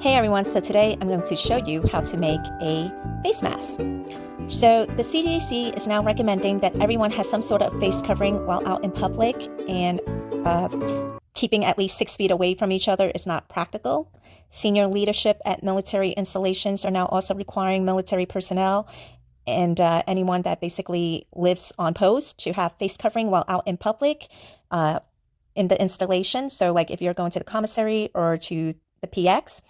Hey everyone, so today I'm going to show you how to make a face mask. So the CDC is now recommending that everyone has some sort of face covering while out in public, and keeping at least 6 feet away from each other is not practical. Senior leadership at military installations are now also requiring military personnel and anyone that basically lives on post to have face covering while out in public in the installation. So like if you're going to the commissary or to the PX.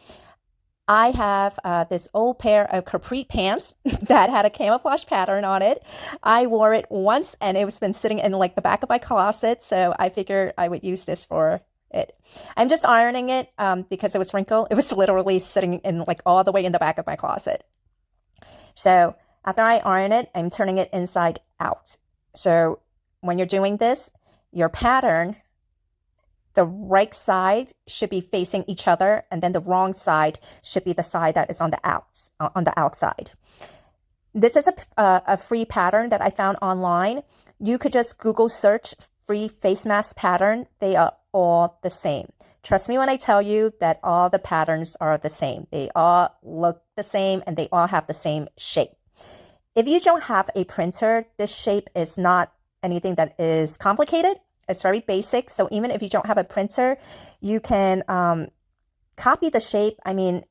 I have this old pair of capri pants that had a camouflage pattern on it. I wore it once and it's been sitting in like the back of my closet, so I figured I would use this for it. I'm just ironing it because it was wrinkled. It was literally sitting in like all the way in the back of my closet. So after I iron it, I'm turning it inside out. So when you're doing this, your pattern, the right side should be facing each other, and then the wrong side should be the side that is on the outside. This is a free pattern that I found online. You could just Google search free face mask pattern. They are all the same. Trust me when I tell you that all the patterns are the same. They all look the same and they all have the same shape. If you don't have a printer, this shape is not anything that is complicated. It's very basic. So even if you don't have a printer, you can copy the shape. I mean,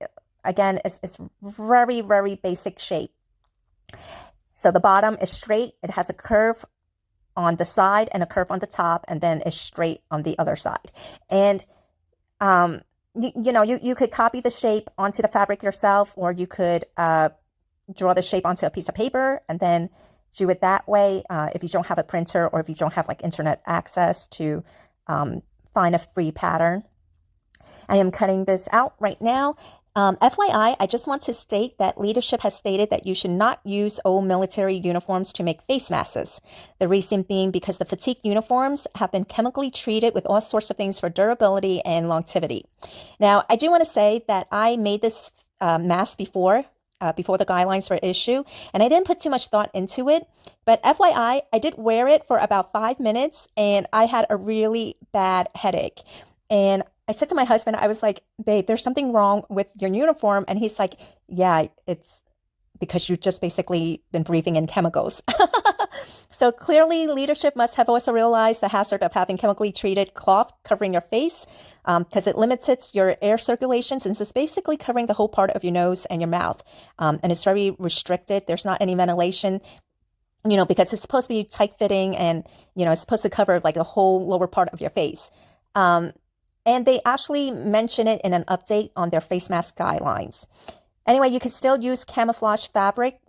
again, it's very, very basic shape. So the bottom is straight. It has a curve on the side and a curve on the top, and then it's straight on the other side. And you could copy the shape onto the fabric yourself, or you could draw the shape onto a piece of paper and then do it that way if you don't have a printer or if you don't have like internet access to find a free pattern. I am cutting this out right now. FYI, I just want to state that leadership has stated that you should not use old military uniforms to make face masks. The reason being because the fatigue uniforms have been chemically treated with all sorts of things for durability and longevity. Now, I do want to say that I made this mask before the guidelines were issued, and I didn't put too much thought into it. But FYI, I did wear it for about 5 minutes, and I had a really bad headache. And I said to my husband, I was like, babe, there's something wrong with your uniform. And he's like, yeah, it's because you've just basically been breathing in chemicals. So clearly leadership must have also realized the hazard of having chemically treated cloth covering your face, because it limits your air circulation, since it's basically covering the whole part of your nose and your mouth. And it's very restricted. There's not any ventilation, because it's supposed to be tight fitting, and, it's supposed to cover like the whole lower part of your face. And they actually mention it in an update on their face mask guidelines. Anyway, you can still use camouflage fabric,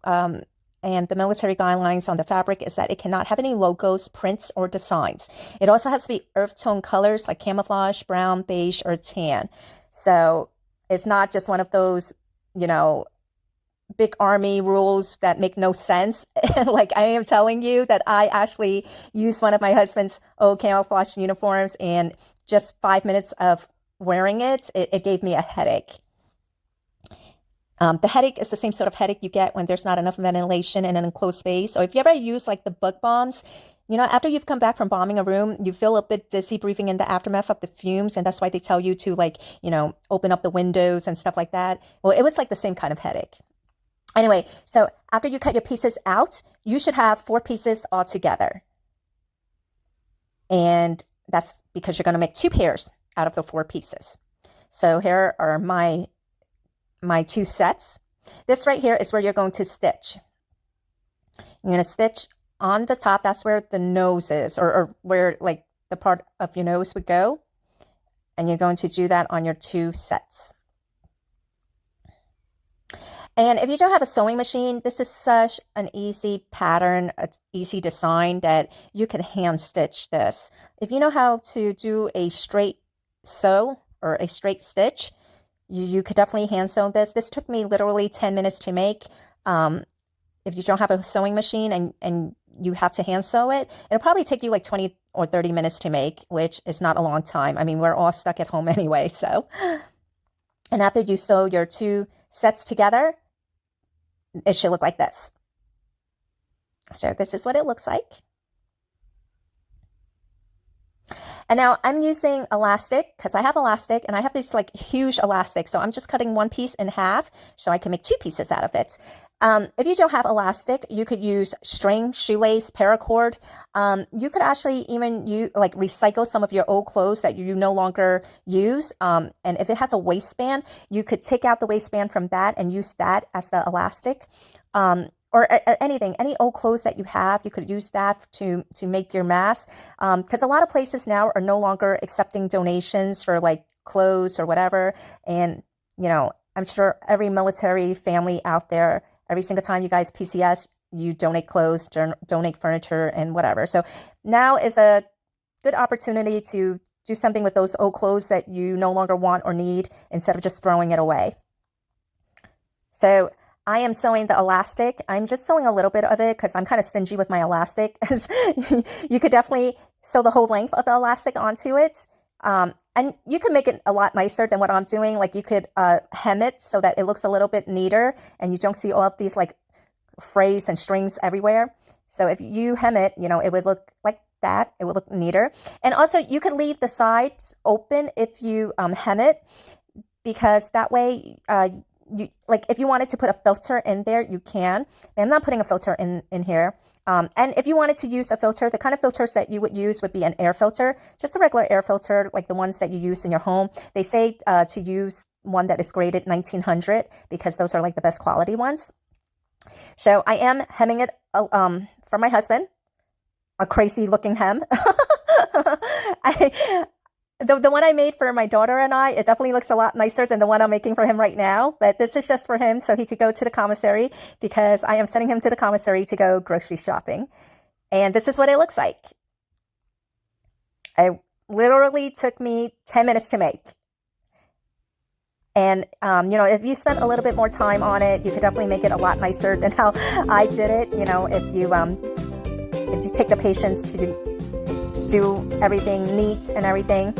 and the military guidelines on the fabric is that it cannot have any logos, prints, or designs. It also has to be earth tone colors like camouflage, brown, beige, or tan. So it's not just one of those, big army rules that make no sense. Like I am telling you that I actually used one of my husband's old camouflage uniforms, and just 5 minutes of wearing it gave me a headache. The headache is the same sort of headache you get when there's not enough ventilation in an enclosed space. Or if you ever use like the bug bombs, after you've come back from bombing a room, you feel a bit dizzy breathing in the aftermath of the fumes. And that's why they tell you to open up the windows and stuff like that. Well, it was like the same kind of headache. Anyway, so after you cut your pieces out, you should have 4 pieces all together. And that's because you're going to make 2 pairs out of the 4 pieces. So here are my 2 sets. This right here is where you're going to stitch. You're going to stitch on the top. That's where the nose is, or where like the part of your nose would go. And you're going to do that on your 2 sets. And if you don't have a sewing machine, this is such an easy pattern, an easy design that you can hand stitch this. If you know how to do a straight sew or a straight stitch, you could definitely hand sew this. This took me literally 10 minutes to make. If you don't have a sewing machine and you have to hand sew it, it'll probably take you like 20 or 30 minutes to make, which is not a long time. I mean, we're all stuck at home anyway, so. And after you sew your 2 sets together, it should look like this. So this is what it looks like. And now I'm using elastic because I have elastic and I have this like huge elastic. So I'm just cutting one piece in half so I can make two pieces out of it. If you don't have elastic, you could use string, shoelace, paracord. You could actually even like recycle some of your old clothes that you no longer use. And if it has a waistband, you could take out the waistband from that and use that as the elastic. Or anything, any old clothes that you have, you could use that to make your mask. Because a lot of places now are no longer accepting donations for like clothes or whatever. And, I'm sure every military family out there, every single time you guys PCS, you donate clothes, donate furniture and whatever. So now is a good opportunity to do something with those old clothes that you no longer want or need instead of just throwing it away. So I am sewing the elastic. I'm just sewing a little bit of it because I'm kind of stingy with my elastic. You could definitely sew the whole length of the elastic onto it. And you can make it a lot nicer than what I'm doing. Like you could hem it so that it looks a little bit neater and you don't see all of these like frays and strings everywhere. So if you hem it, it would look like that. It would look neater. And also you could leave the sides open if you hem it, because that way like if you wanted to put a filter in there, you can. I'm not putting a filter in here. And if you wanted to use a filter, the kind of filters that you would use would be an air filter, just a regular air filter, like the ones that you use in your home. They say to use one that is graded 1900 because those are like the best quality ones. So I am hemming it for my husband, a crazy looking hem. The one I made for my daughter and I, it definitely looks a lot nicer than the one I'm making for him right now. But this is just for him so he could go to the commissary because I am sending him to the commissary to go grocery shopping. And this is what it looks like. It literally took me 10 minutes to make. And, if you spent a little bit more time on it, you could definitely make it a lot nicer than how I did it. If you take the patience to do everything neat and everything.